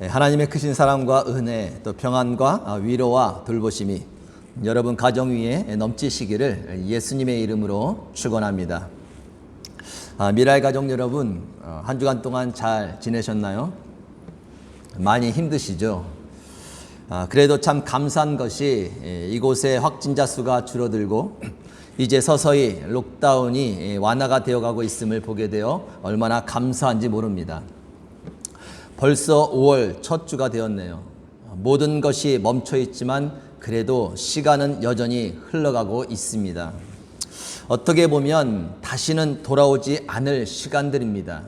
하나님의 크신 사랑과 은혜, 또 평안과 위로와 돌보심이 여러분 가정 위에 넘치시기를 예수님의 이름으로 축원합니다. 미라의 가족 여러분, 한 주간 동안 잘 지내셨나요? 많이 힘드시죠? 그래도 참 감사한 것이 이곳에 확진자 수가 줄어들고 이제 서서히 록다운이 완화가 되어가고 있음을 보게 되어 얼마나 감사한지 모릅니다. 벌써 5월 첫 주가 되었네요. 모든 것이 멈춰 있지만 그래도 시간은 여전히 흘러가고 있습니다. 어떻게 보면 다시는 돌아오지 않을 시간들입니다.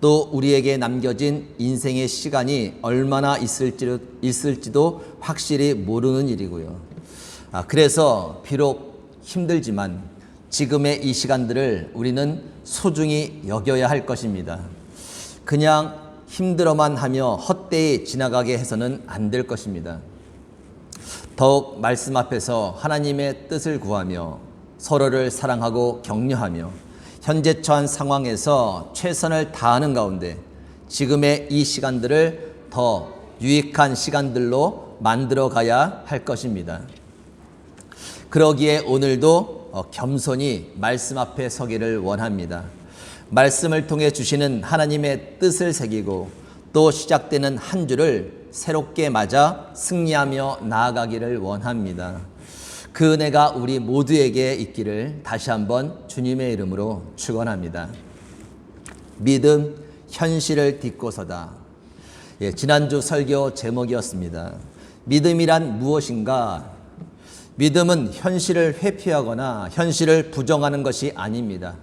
또 우리에게 남겨진 인생의 시간이 얼마나 있을지도 확실히 모르는 일이고요. 그래서 비록 힘들지만 지금의 이 시간들을 우리는 소중히 여겨야 할 것입니다. 그냥 힘들어만 하며 헛되이 지나가게 해서는 안 될 것입니다. 더욱 말씀 앞에서 하나님의 뜻을 구하며 서로를 사랑하고 격려하며 현재 처한 상황에서 최선을 다하는 가운데 지금의 이 시간들을 더 유익한 시간들로 만들어 가야 할 것입니다. 그러기에 오늘도 겸손히 말씀 앞에 서기를 원합니다. 말씀을 통해 주시는 하나님의 뜻을 새기고 또 시작되는 한 주를 새롭게 맞아 승리하며 나아가기를 원합니다. 그 은혜가 우리 모두에게 있기를 다시 한번 주님의 이름으로 축원합니다. 믿음, 현실을 딛고서다. 지난주 설교 제목이었습니다. 믿음이란 무엇인가? 믿음은 현실을 회피하거나 현실을 부정하는 것이 아닙니다.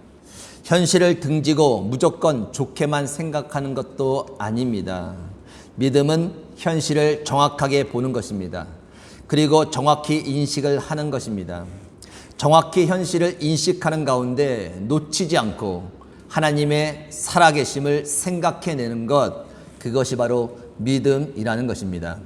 현실을 등지고 무조건 좋게만 생각하는 것도 아닙니다. 믿음은 현실을 정확하게 보는 것입니다. 그리고 정확히 인식을 하는 것입니다. 정확히 현실을 인식하는 가운데 놓치지 않고 하나님의 살아계심을 생각해내는 것, 그것이 바로 믿음이라는 것입니다.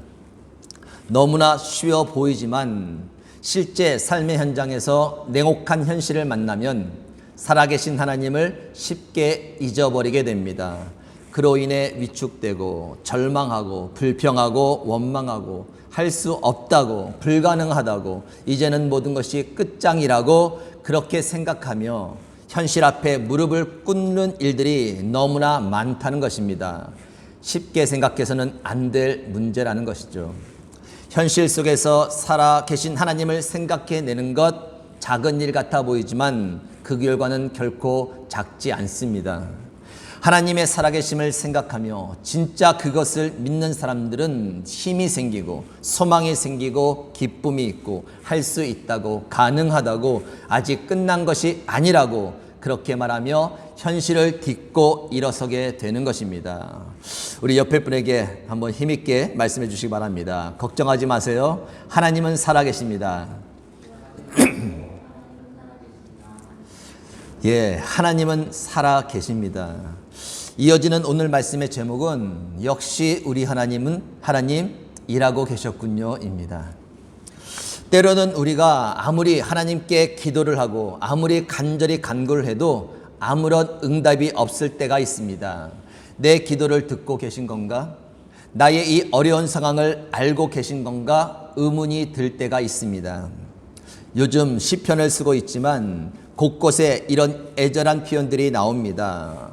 너무나 쉬워 보이지만 실제 삶의 현장에서 냉혹한 현실을 만나면 살아계신 하나님을 쉽게 잊어버리게 됩니다. 그로 인해 위축되고 절망하고 불평하고 원망하고 할 수 없다고 불가능하다고 이제는 모든 것이 끝장이라고 그렇게 생각하며 현실 앞에 무릎을 꿇는 일들이 너무나 많다는 것입니다. 쉽게 생각해서는 안 될 문제라는 것이죠. 현실 속에서 살아계신 하나님을 생각해내는 것 작은 일 같아 보이지만 그 결과는 결코 작지 않습니다. 하나님의 살아계심을 생각하며 진짜 그것을 믿는 사람들은 힘이 생기고 소망이 생기고 기쁨이 있고 할 수 있다고 가능하다고 아직 끝난 것이 아니라고 그렇게 말하며 현실을 딛고 일어서게 되는 것입니다. 우리 옆에 분에게 한번 힘있게 말씀해 주시기 바랍니다. 걱정하지 마세요. 하나님은 살아계십니다. 하나님은 살아계십니다. 이어지는 오늘 말씀의 제목은 역시 우리 하나님은 하나님 일하고 계셨군요 입니다. 때로는 우리가 아무리 하나님께 기도를 하고 아무리 간절히 간구를 해도 아무런 응답이 없을 때가 있습니다. 내 기도를 듣고 계신 건가? 나의 이 어려운 상황을 알고 계신 건가? 의문이 들 때가 있습니다. 요즘 시편을 쓰고 있지만 곳곳에 이런 애절한 표현들이 나옵니다.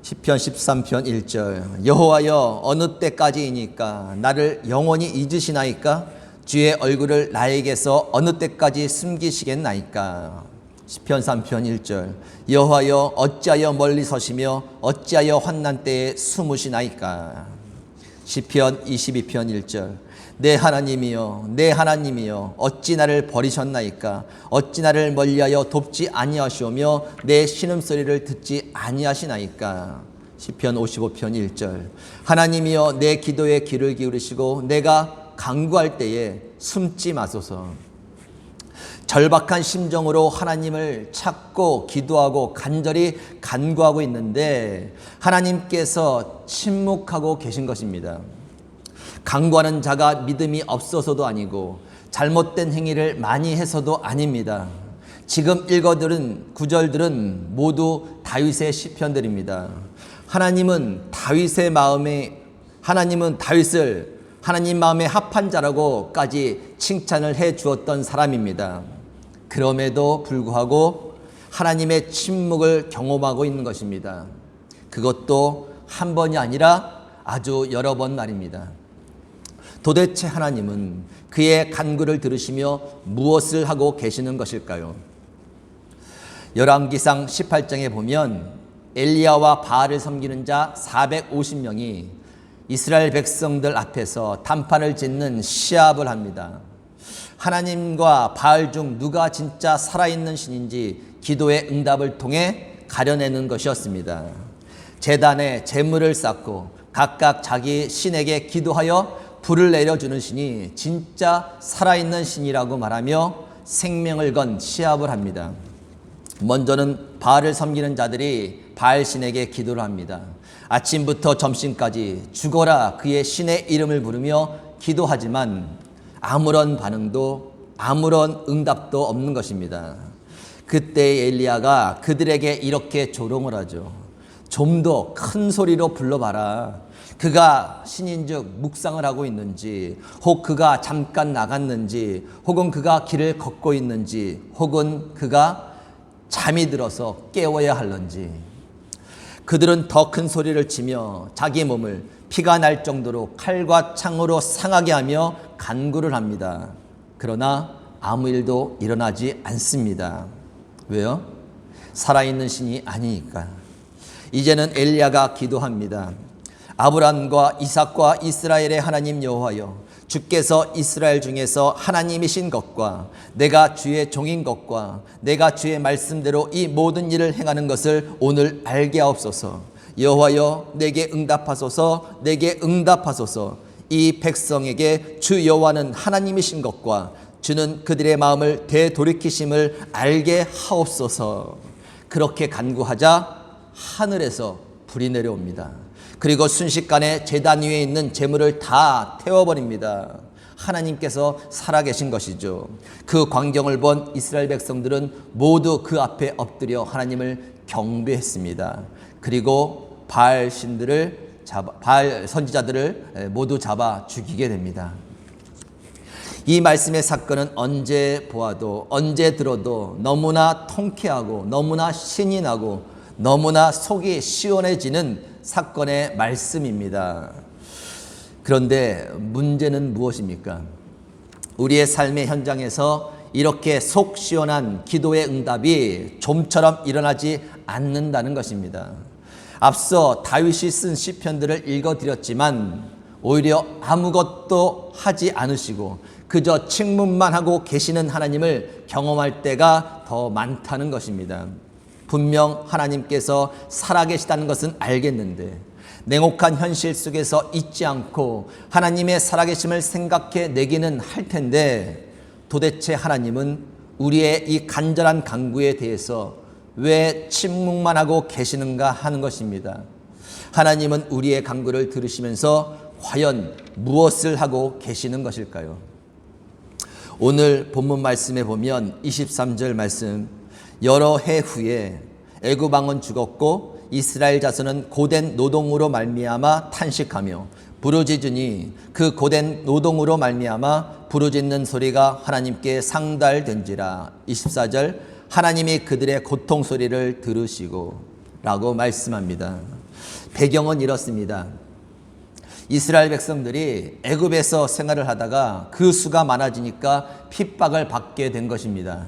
시편 13편 1절 여호와여 어느 때까지이니까 나를 영원히 잊으시나이까? 주의 얼굴을 나에게서 어느 때까지 숨기시겠나이까? 시편 3편 1절 여호와여 어찌하여 멀리 서시며 어찌하여 환난 때에 숨으시나이까? 시편 22편 1절 내 하나님이여 내 하나님이여 어찌 나를 버리셨나이까? 어찌 나를 멀리하여 돕지 아니하시오며 내 신음소리를 듣지 아니하시나이까? 시편 55편 1절 하나님이여 내 기도에 귀를 기울이시고 내가 간구할 때에 숨지 마소서. 절박한 심정으로 하나님을 찾고 기도하고 간절히 간구하고 있는데 하나님께서 침묵하고 계신 것입니다. 간구하는 자가 믿음이 없어서도 아니고 잘못된 행위를 많이 해서도 아닙니다. 지금 읽어들은 구절들은 모두 다윗의 시편들입니다. 하나님은 다윗의 마음에 하나님은 다윗을 하나님 마음에 합한 자라고까지 칭찬을 해 주었던 사람입니다. 그럼에도 불구하고 하나님의 침묵을 경험하고 있는 것입니다. 그것도 한 번이 아니라 아주 여러 번 말입니다. 도대체 하나님은 그의 간구를 들으시며 무엇을 하고 계시는 것일까요? 열왕기상 18장에 보면 엘리야와 바알을 섬기는 자 450명이 이스라엘 백성들 앞에서 단판을 짓는 시합을 합니다. 하나님과 바알 중 누가 진짜 살아있는 신인지 기도의 응답을 통해 가려내는 것이었습니다. 제단에 제물을 쌓고 각각 자기 신에게 기도하여 불을 내려주는 신이 진짜 살아있는 신이라고 말하며 생명을 건 시합을 합니다. 먼저는 바알을 섬기는 자들이 바알 신에게 기도를 합니다. 아침부터 점심까지 죽어라 그의 신의 이름을 부르며 기도하지만 아무런 반응도 아무런 응답도 없는 것입니다. 그때 엘리야가 그들에게 이렇게 조롱을 하죠. 좀 더 큰 소리로 불러봐라. 그가 신인즉 묵상을 하고 있는지, 혹 그가 잠깐 나갔는지, 혹은 그가 길을 걷고 있는지, 혹은 그가 잠이 들어서 깨워야 할런지. 그들은 더 큰 소리를 치며 자기 몸을 피가 날 정도로 칼과 창으로 상하게 하며 간구를 합니다. 그러나 아무 일도 일어나지 않습니다. 왜요? 살아있는 신이 아니니까. 이제는 엘리야가 기도합니다. 아브람과 이삭과 이스라엘의 하나님 여호와여, 주께서 이스라엘 중에서 하나님이신 것과 내가 주의 종인 것과 내가 주의 말씀대로 이 모든 일을 행하는 것을 오늘 알게 하옵소서. 여호와여, 내게 응답하소서. 내게 응답하소서. 이 백성에게 주 여호와는 하나님이신 것과 주는 그들의 마음을 되돌이키심을 알게 하옵소서. 그렇게 간구하자 하늘에서 불이 내려옵니다. 그리고 순식간에 제단 위에 있는 제물을 다 태워버립니다. 하나님께서 살아계신 것이죠. 그 광경을 본 이스라엘 백성들은 모두 그 앞에 엎드려 하나님을 경배했습니다. 그리고 바알 선지자들을 모두 잡아 죽이게 됩니다. 이 말씀의 사건은 언제 보아도 언제 들어도 너무나 통쾌하고 너무나 신이 나고 너무나 속이 시원해지는 사건의 말씀입니다. 그런데 문제는 무엇입니까? 우리의 삶의 현장에서 이렇게 속 시원한 기도의 응답이 좀처럼 일어나지 않는다는 것입니다. 앞서 다윗이 쓴 시편들을 읽어드렸지만 오히려 아무것도 하지 않으시고 그저 칭문만 하고 계시는 하나님을 경험할 때가 더 많다는 것입니다. 분명 하나님께서 살아계시다는 것은 알겠는데 냉혹한 현실 속에서 잊지 않고 하나님의 살아계심을 생각해 내기는 할 텐데 도대체 하나님은 우리의 이 간절한 간구에 대해서 왜 침묵만 하고 계시는가 하는 것입니다. 하나님은 우리의 간구를 들으시면서 과연 무엇을 하고 계시는 것일까요? 오늘 본문 말씀에 보면 23절 말씀, 여러 해 후에 애굽 왕은 죽었고 이스라엘 자손은 고된 노동으로 말미암아 탄식하며 부르짖으니 그 고된 노동으로 말미암아 부르짖는 소리가 하나님께 상달된지라. 24절, 하나님이 그들의 고통 소리를 들으시고 라고 말씀합니다. 배경은 이렇습니다. 이스라엘 백성들이 애굽에서 생활을 하다가 그 수가 많아지니까 핍박을 받게 된 것입니다.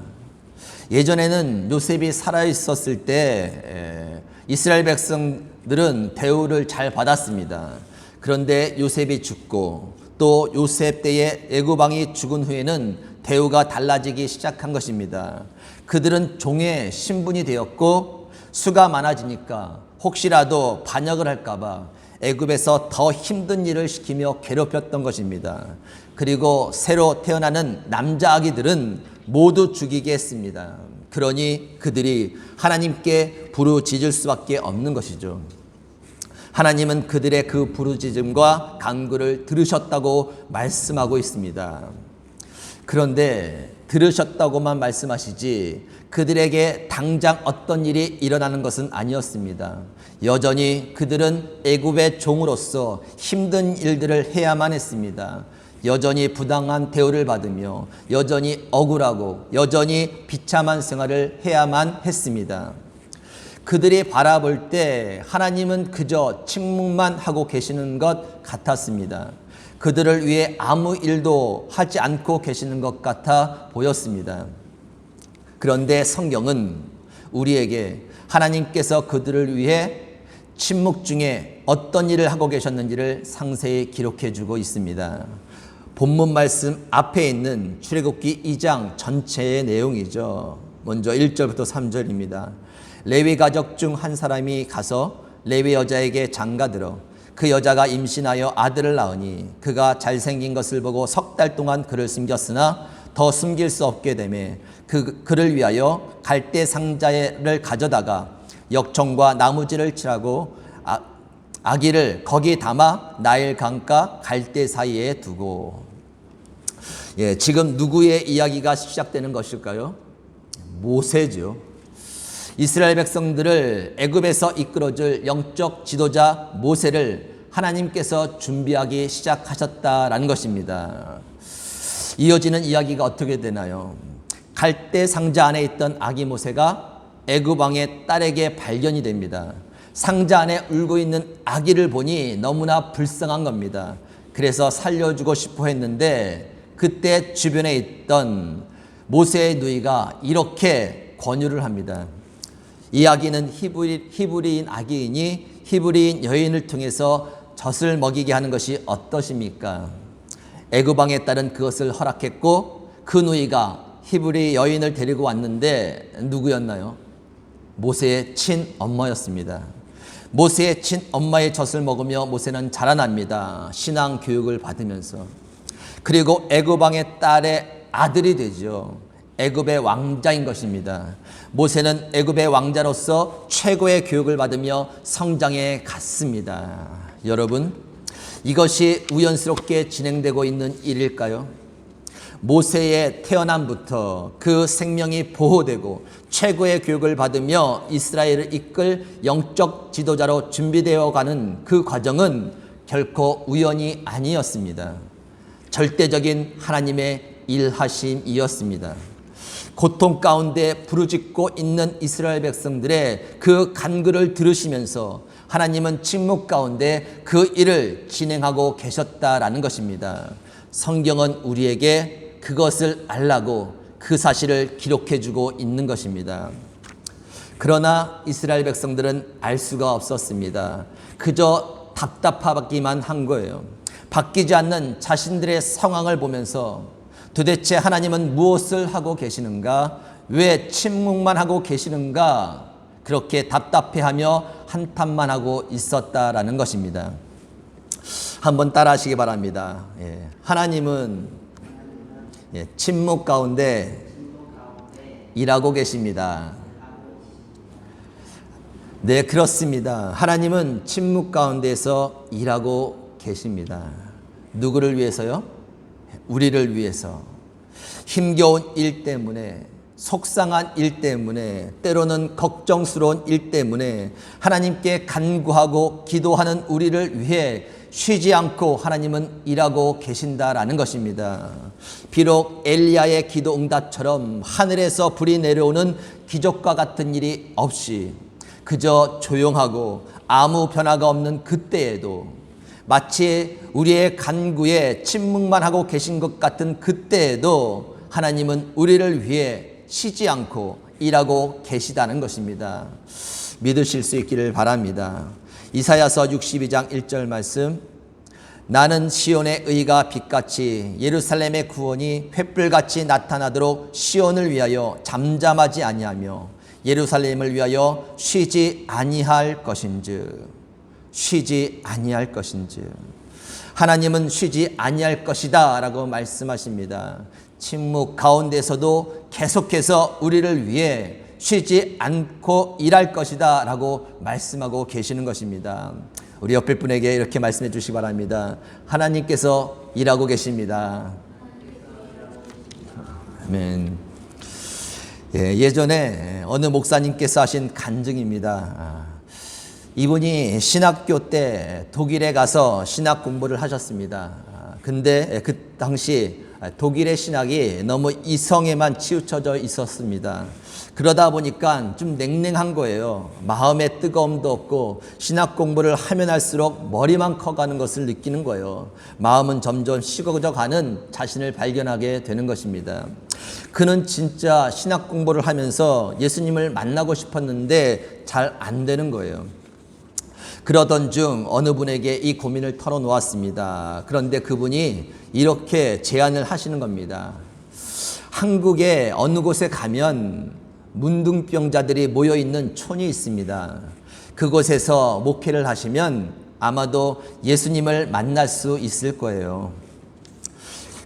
예전에는 요셉이 살아있었을 때 이스라엘 백성들은 대우를 잘 받았습니다. 그런데 요셉이 죽고 또 요셉 때에 애굽 왕이 죽은 후에는 대우가 달라지기 시작한 것입니다. 그들은 종의 신분이 되었고 수가 많아지니까 혹시라도 반역을 할까봐 애굽에서 더 힘든 일을 시키며 괴롭혔던 것입니다. 그리고 새로 태어나는 남자 아기들은 모두 죽이게 했습니다. 그러니 그들이 하나님께 부르짖을 수밖에 없는 것이죠. 하나님은 그들의 그 부르짖음과 간구를 들으셨다고 말씀하고 있습니다. 그런데 들으셨다고만 말씀하시지 그들에게 당장 어떤 일이 일어나는 것은 아니었습니다. 여전히 그들은 애굽의 종으로서 힘든 일들을 해야만 했습니다. 여전히 부당한 대우를 받으며 여전히 억울하고 여전히 비참한 생활을 해야만 했습니다. 그들이 바라볼 때 하나님은 그저 침묵만 하고 계시는 것 같았습니다. 그들을 위해 아무 일도 하지 않고 계시는 것 같아 보였습니다. 그런데 성경은 우리에게 하나님께서 그들을 위해 침묵 중에 어떤 일을 하고 계셨는지를 상세히 기록해 주고 있습니다. 본문 말씀 앞에 있는 출애굽기 2장 전체의 내용이죠. 먼저 1절부터 3절입니다. 레위 가족 중 한 사람이 가서 레위 여자에게 장가들어 그 여자가 임신하여 아들을 낳으니 그가 잘생긴 것을 보고 석 달 동안 그를 숨겼으나 더 숨길 수 없게 되매 그를 위하여 갈대 상자를 가져다가 역청과 나무질을 칠하고 아기를 거기 담아 나일 강가 갈대 사이에 두고. 지금 누구의 이야기가 시작되는 것일까요? 모세죠. 이스라엘 백성들을 애굽에서 이끌어줄 영적 지도자 모세를 하나님께서 준비하기 시작하셨다라는 것입니다. 이어지는 이야기가 어떻게 되나요? 갈대 상자 안에 있던 아기 모세가 애굽 왕의 딸에게 발견이 됩니다. 상자 안에 울고 있는 아기를 보니 너무나 불쌍한 겁니다. 그래서 살려주고 싶어 했는데 그때 주변에 있던 모세의 누이가 이렇게 권유를 합니다. 이 아기는 히브리인 아기이니 히브리인 여인을 통해서 젖을 먹이게 하는 것이 어떠십니까? 애굽 왕의 딸은 그것을 허락했고 그 누이가 히브리 여인을 데리고 왔는데 누구였나요? 모세의 친엄마였습니다. 모세의 친엄마의 젖을 먹으며 모세는 자라납니다. 신앙 교육을 받으면서. 그리고 애굽 왕의 딸의 아들이 되죠. 애굽의 왕자인 것입니다. 모세는 애굽의 왕자로서 최고의 교육을 받으며 성장해 갔습니다. 여러분, 이것이 우연스럽게 진행되고 있는 일일까요? 모세의 태어남부터 그 생명이 보호되고 최고의 교육을 받으며 이스라엘을 이끌 영적 지도자로 준비되어 가는 그 과정은 결코 우연이 아니었습니다. 절대적인 하나님의 일하심이었습니다. 고통 가운데 부르짖고 있는 이스라엘 백성들의 그 간구를 들으시면서 하나님은 침묵 가운데 그 일을 진행하고 계셨다라는 것입니다. 성경은 우리에게 그것을 알라고 그 사실을 기록해 주고 있는 것입니다. 그러나 이스라엘 백성들은 알 수가 없었습니다. 그저 답답하기만 한 거예요. 바뀌지 않는 자신들의 상황을 보면서 도대체 하나님은 무엇을 하고 계시는가? 왜 침묵만 하고 계시는가? 그렇게 답답해하며 한탄만 하고 있었다라는 것입니다. 한번 따라하시기 바랍니다. 하나님은 침묵 가운데 일하고 계십니다. 네, 그렇습니다. 하나님은 침묵 가운데서 일하고 계십니다. 누구를 위해서요? 우리를 위해서. 힘겨운 일 때문에, 속상한 일 때문에, 때로는 걱정스러운 일 때문에 하나님께 간구하고 기도하는 우리를 위해 쉬지 않고 하나님은 일하고 계신다라는 것입니다. 비록 엘리야의 기도 응답처럼 하늘에서 불이 내려오는 기적과 같은 일이 없이 그저 조용하고 아무 변화가 없는 그때에도, 마치 우리의 간구에 침묵만 하고 계신 것 같은 그때에도 하나님은 우리를 위해 쉬지 않고 일하고 계시다는 것입니다. 믿으실 수 있기를 바랍니다. 이사야서 62장 1절 말씀, 나는 시온의 의가 빛같이 예루살렘의 구원이 횃불같이 나타나도록 시온을 위하여 잠잠하지 아니하며 예루살렘을 위하여 쉬지 아니할 것인즉. 쉬지 아니할 것인즉. 하나님은 쉬지 아니할 것이다 라고 말씀하십니다. 침묵 가운데서도 계속해서 우리를 위해 쉬지 않고 일할 것이다 라고 말씀하고 계시는 것입니다. 우리 옆에 분에게 이렇게 말씀해 주시기 바랍니다. 하나님께서 일하고 계십니다. 아멘. 예전에 어느 목사님께서 하신 간증입니다. 이분이 신학교 때 독일에 가서 신학 공부를 하셨습니다. 근데 그 당시 독일의 신학이 너무 이성에만 치우쳐져 있었습니다. 그러다 보니까 좀 냉랭한 거예요. 마음에 뜨거움도 없고 신학 공부를 하면 할수록 머리만 커가는 것을 느끼는 거예요. 마음은 점점 식어져가는 자신을 발견하게 되는 것입니다. 그는 진짜 신학 공부를 하면서 예수님을 만나고 싶었는데 잘 안 되는 거예요. 그러던 중 어느 분에게 이 고민을 털어놓았습니다. 그런데 그분이 이렇게 제안을 하시는 겁니다. 한국의 어느 곳에 가면 문둥병자들이 모여있는 촌이 있습니다. 그곳에서 목회를 하시면 아마도 예수님을 만날 수 있을 거예요.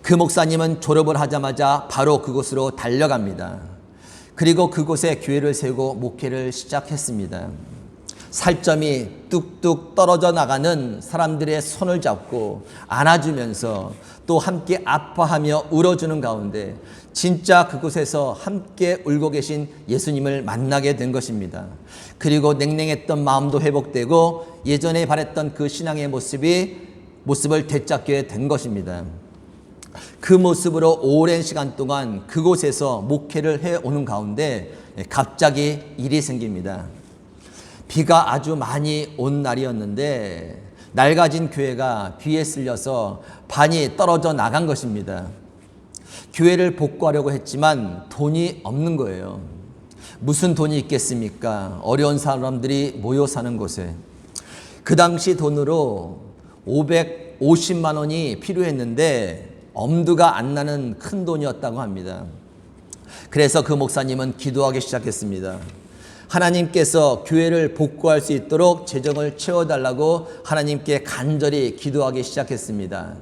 그 목사님은 졸업을 하자마자 바로 그곳으로 달려갑니다. 그리고 그곳에 교회를 세우고 목회를 시작했습니다. 살점이 뚝뚝 떨어져 나가는 사람들의 손을 잡고 안아주면서 또 함께 아파하며 울어주는 가운데 진짜 그곳에서 함께 울고 계신 예수님을 만나게 된 것입니다. 그리고 냉랭했던 마음도 회복되고 예전에 바랬던 그 신앙의 모습을 되찾게 된 것입니다. 그 모습으로 오랜 시간 동안 그곳에서 목회를 해오는 가운데 갑자기 일이 생깁니다. 비가 아주 많이 온 날이었는데 낡아진 교회가 비에 쓸려서 반이 떨어져 나간 것입니다. 교회를 복구하려고 했지만 돈이 없는 거예요. 무슨 돈이 있겠습니까? 어려운 사람들이 모여 사는 곳에. 그 당시 돈으로 550만 원이 필요했는데 엄두가 안 나는 큰 돈이었다고 합니다. 그래서 그 목사님은 기도하기 시작했습니다. 하나님께서 교회를 복구할 수 있도록 재정을 채워달라고 하나님께 간절히 기도하기 시작했습니다.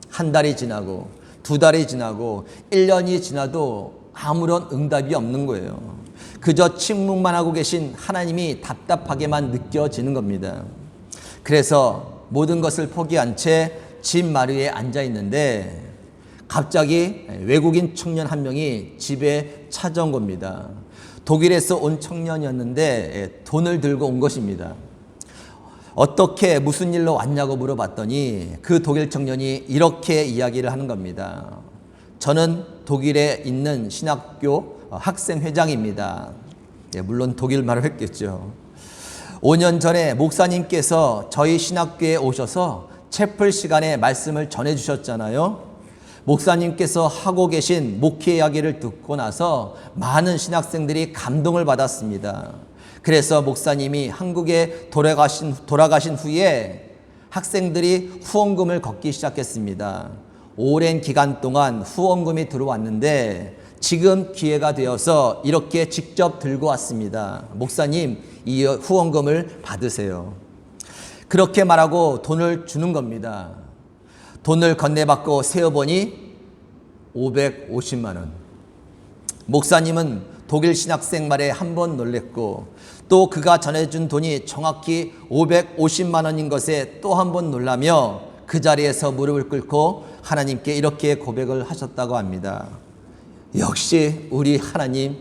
한 달이 지나고 2달이 지나고 1년이 지나도 아무런 응답이 없는 거예요. 그저 침묵만 하고 계신 하나님이 답답하게만 느껴지는 겁니다. 그래서 모든 것을 포기한 채 집 마루에 앉아 있는데 갑자기 외국인 청년 한 명이 집에 찾아온 겁니다. 독일에서 온 청년이었는데 돈을 들고 온 것입니다. 어떻게 무슨 일로 왔냐고 물어봤더니 그 독일 청년이 이렇게 이야기를 하는 겁니다. 저는 독일에 있는 신학교 학생회장입니다. 물론 독일 말을 했겠죠. 5년 전에 목사님께서 저희 신학교에 오셔서 채플 시간에 말씀을 전해주셨잖아요. 목사님께서 하고 계신 목회 이야기를 듣고 나서 많은 신학생들이 감동을 받았습니다. 그래서 목사님이 한국에 돌아가신 후에 학생들이 후원금을 걷기 시작했습니다. 오랜 기간 동안 후원금이 들어왔는데 지금 기회가 되어서 이렇게 직접 들고 왔습니다. 목사님, 이 후원금을 받으세요. 그렇게 말하고 돈을 주는 겁니다. 돈을 건네받고 세어보니 550만 원. 목사님은 독일 신학생 말에 한 번 놀랬고 또 그가 전해준 돈이 정확히 550만 원인 것에 또 한 번 놀라며 그 자리에서 무릎을 꿇고 하나님께 이렇게 고백을 하셨다고 합니다. 역시 우리 하나님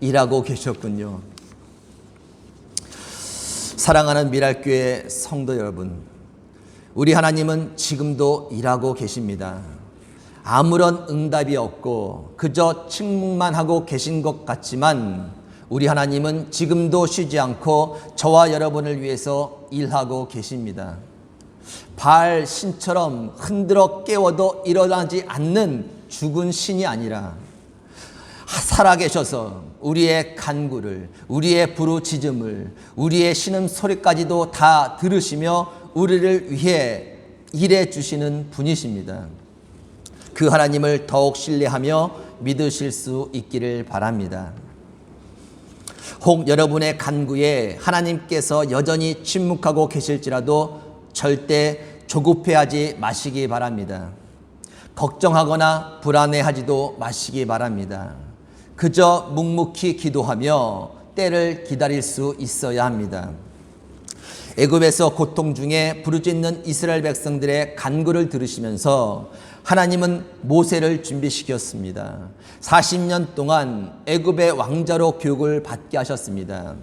일하고 계셨군요. 사랑하는 미랄교회 성도 여러분, 우리 하나님은 지금도 일하고 계십니다. 아무런 응답이 없고 그저 침묵만 하고 계신 것 같지만 우리 하나님은 지금도 쉬지 않고 저와 여러분을 위해서 일하고 계십니다. 바알 신처럼 흔들어 깨워도 일어나지 않는 죽은 신이 아니라 살아계셔서 우리의 간구를, 우리의 부르짖음을, 우리의 신음 소리까지도 다 들으시며 우리를 위해 일해 주시는 분이십니다. 그 하나님을 더욱 신뢰하며 믿으실 수 있기를 바랍니다. 혹 여러분의 간구에 하나님께서 여전히 침묵하고 계실지라도 절대 조급해하지 마시기 바랍니다. 걱정하거나 불안해하지도 마시기 바랍니다. 그저 묵묵히 기도하며 때를 기다릴 수 있어야 합니다. 애굽에서 고통 중에 부르짖는 이스라엘 백성들의 간구를 들으시면서 하나님은 모세를 준비시켰습니다. 40년 동안 애굽의 왕자로 교육을 받게 하셨습니다.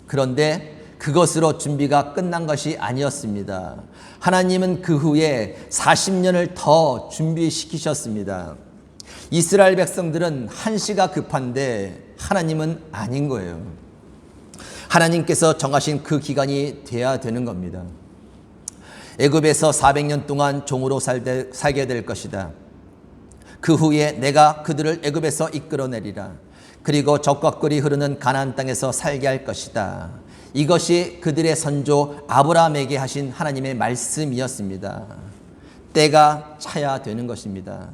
그런데 그것으로 준비가 끝난 것이 아니었습니다. 하나님은 그 후에 40년을 더 준비시키셨습니다. 이스라엘 백성들은 한시가 급한데 하나님은 아닌 거예요. 하나님께서 정하신 그 기간이 돼야 되는 겁니다. 애굽에서 400년 동안 종으로 살게 될 것이다. 그 후에 내가 그들을 애굽에서 이끌어내리라. 그리고 적과 꿀이 흐르는 가나안 땅에서 살게 할 것이다. 이것이 그들의 선조 아브라함에게 하신 하나님의 말씀이었습니다. 때가 차야 되는 것입니다.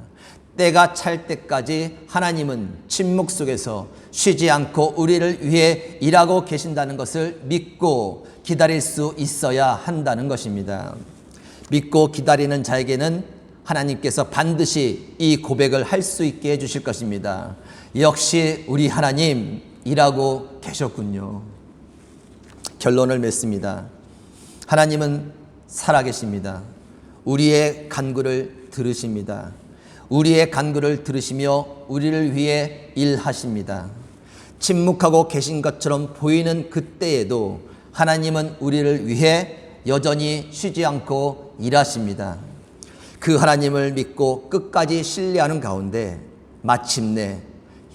때가 찰 때까지 하나님은 침묵 속에서 쉬지 않고 우리를 위해 일하고 계신다는 것을 믿고 기다릴 수 있어야 한다는 것입니다. 믿고 기다리는 자에게는 하나님께서 반드시 이 고백을 할 수 있게 해주실 것입니다. 역시 우리 하나님 일하고 계셨군요. 결론을 맺습니다. 하나님은 살아계십니다. 우리의 간구를 들으십니다. 우리의 간구를 들으시며 우리를 위해 일하십니다. 침묵하고 계신 것처럼 보이는 그때에도 하나님은 우리를 위해 여전히 쉬지 않고 일하십니다. 그 하나님을 믿고 끝까지 신뢰하는 가운데 마침내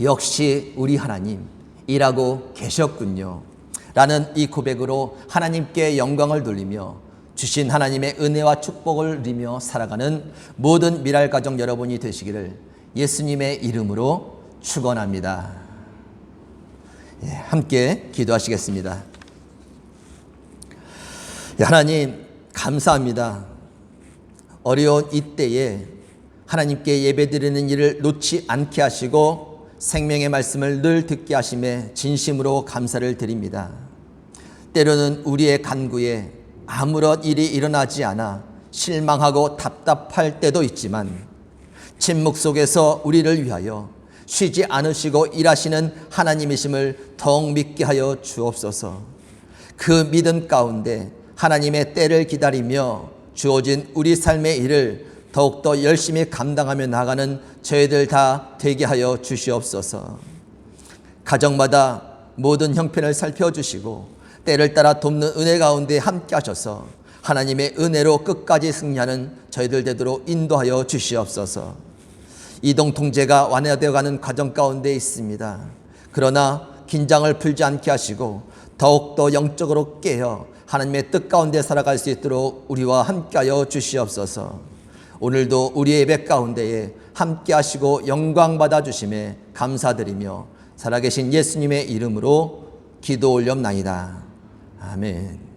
역시 우리 하나님 일하고 계셨군요 라는 이 고백으로 하나님께 영광을 돌리며 주신 하나님의 은혜와 축복을 누리며 살아가는 모든 미랄 가정 여러분이 되시기를 예수님의 이름으로 축원합니다. 함께 기도하시겠습니다. 하나님 감사합니다. 어려운 이때에 하나님께 예배드리는 일을 놓지 않게 하시고 생명의 말씀을 늘 듣게 하심에 진심으로 감사를 드립니다. 때로는 우리의 간구에 아무런 일이 일어나지 않아 실망하고 답답할 때도 있지만 침묵 속에서 우리를 위하여 쉬지 않으시고 일하시는 하나님이심을 더욱 믿게 하여 주옵소서. 그 믿음 가운데 하나님의 때를 기다리며 주어진 우리 삶의 일을 더욱더 열심히 감당하며 나가는 저희들 다 되게 하여 주시옵소서. 가정마다 모든 형편을 살펴주시고 때를 따라 돕는 은혜 가운데 함께 하셔서 하나님의 은혜로 끝까지 승리하는 저희들 되도록 인도하여 주시옵소서. 이동통제가 완화되어가는 과정 가운데 있습니다. 그러나 긴장을 풀지 않게 하시고 더욱더 영적으로 깨어 하나님의 뜻 가운데 살아갈 수 있도록 우리와 함께하여 주시옵소서. 오늘도 우리의 예배 가운데에 함께하시고 영광 받아주심에 감사드리며 살아계신 예수님의 이름으로 기도 올렵나이다. 아멘.